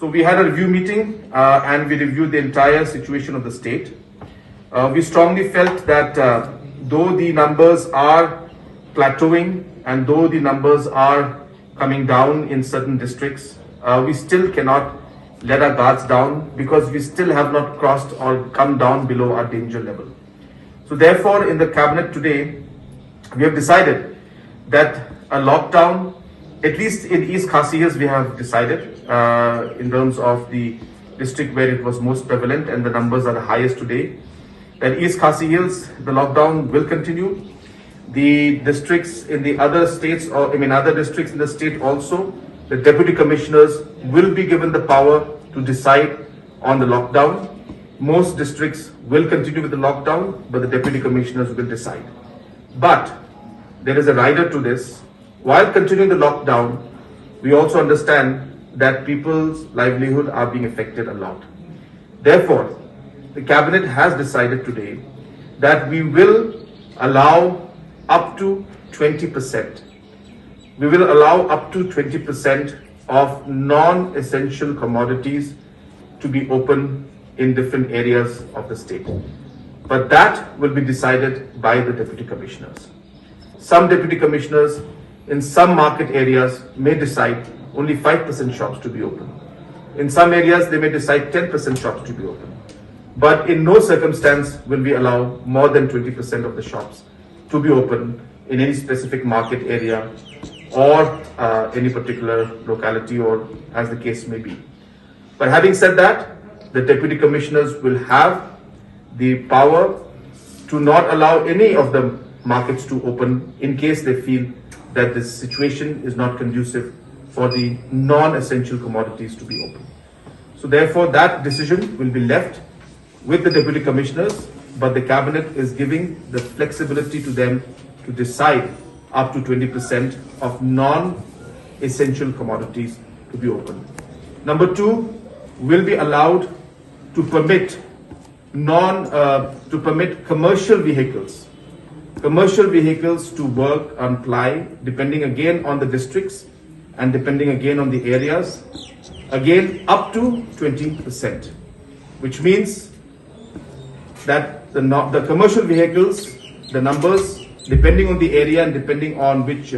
So we had a review meeting and we reviewed the entire situation of the state. We strongly felt that though the numbers are plateauing and though the numbers are coming down in certain districts, we still cannot let our guards down because we still have not crossed or come down below our danger level. So therefore, in the cabinet today, we have decided that a lockdown, at least in East Khasi Hills, we have decided in terms of the district where it was most prevalent and the numbers are the highest today, that East Khasi Hills, the lockdown will continue. The districts in the other states, other districts in the state also, the deputy commissioners will be given the power to decide on the lockdown. Most districts will continue with the lockdown, but the deputy commissioners will decide. But there is a rider to this. While continuing the lockdown, we also understand that people's livelihood are being affected a lot. Therefore, the cabinet has decided today that we will allow up to 20%. We will allow up to 20% of non-essential commodities to be open in different areas of the state. But that will be decided by the deputy commissioners. Some deputy commissioners in some market areas may decide only 5% shops to be open. In some areas, they may decide 10% shops to be open. But in no circumstance will we allow more than 20% of the shops to be open in any specific market area or any particular locality or as the case may be. But having said that, the deputy commissioners will have the power to not allow any of the markets to open in case they feel that this situation is not conducive for the non-essential commodities to be open. So therefore, that decision will be left with the deputy commissioners, but the cabinet is giving the flexibility to them to decide up to 20% of non-essential commodities to be open. Number two, will be allowed to permit commercial vehicles to work and ply, depending again on the districts and depending again on the areas, again up to 20%, which means that the commercial vehicles, the numbers, depending on the area and depending on which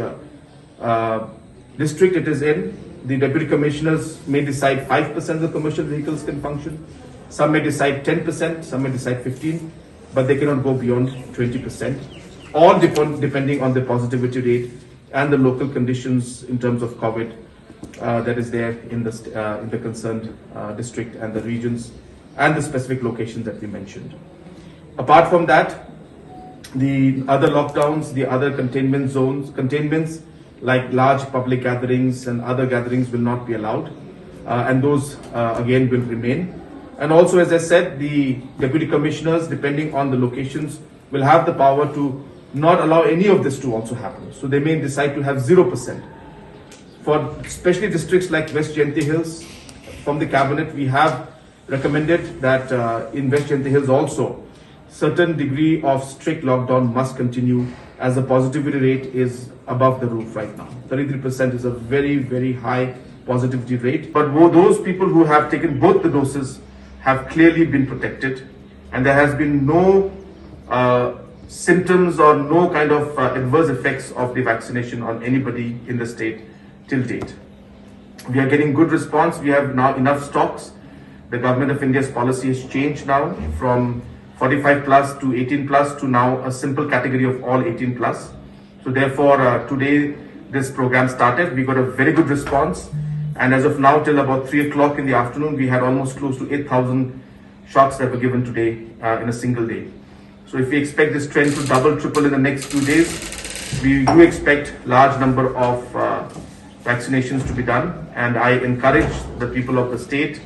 district it is in, the deputy commissioners may decide 5% of the commercial vehicles can function. Some may decide 10%, some may decide 15%, but they cannot go beyond 20%. All depending on the positivity rate and the local conditions in terms of COVID that is there in the concerned district and the regions and the specific locations that we mentioned. Apart from that, the other lockdowns, the other containments like large public gatherings and other gatherings will not be allowed, and those again will remain. And also, as I said, the deputy commissioners, depending on the locations, will have the power to not allow any of this to also happen. So they may decide to have 0%. For especially districts like West Jingkhang Hills, from the cabinet, we have recommended that in West Jingkhang Hills also, certain degree of strict lockdown must continue as the positivity rate is above the roof right now. 33% is a very, very high positivity rate. But those people who have taken both the doses have clearly been protected, and there has been no symptoms or no kind of adverse effects of the vaccination on anybody in the state till date. We are getting good response. We have now enough stocks. The government of India's policy has changed now from 45 plus to 18 plus to now a simple category of all 18 plus. So therefore, today this program started. We got a very good response. And as of now, till about 3 o'clock in the afternoon, we had almost close to 8,000 shots that were given today in a single day. So if we expect this trend to double, triple in the next few days, we do expect large number of vaccinations to be done. And I encourage the people of the state,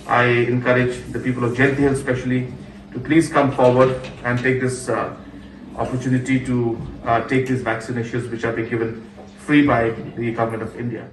I encourage the people of Jingkhang Hills especially, to please come forward and take this opportunity to take these vaccinations which have been given free by the government of India.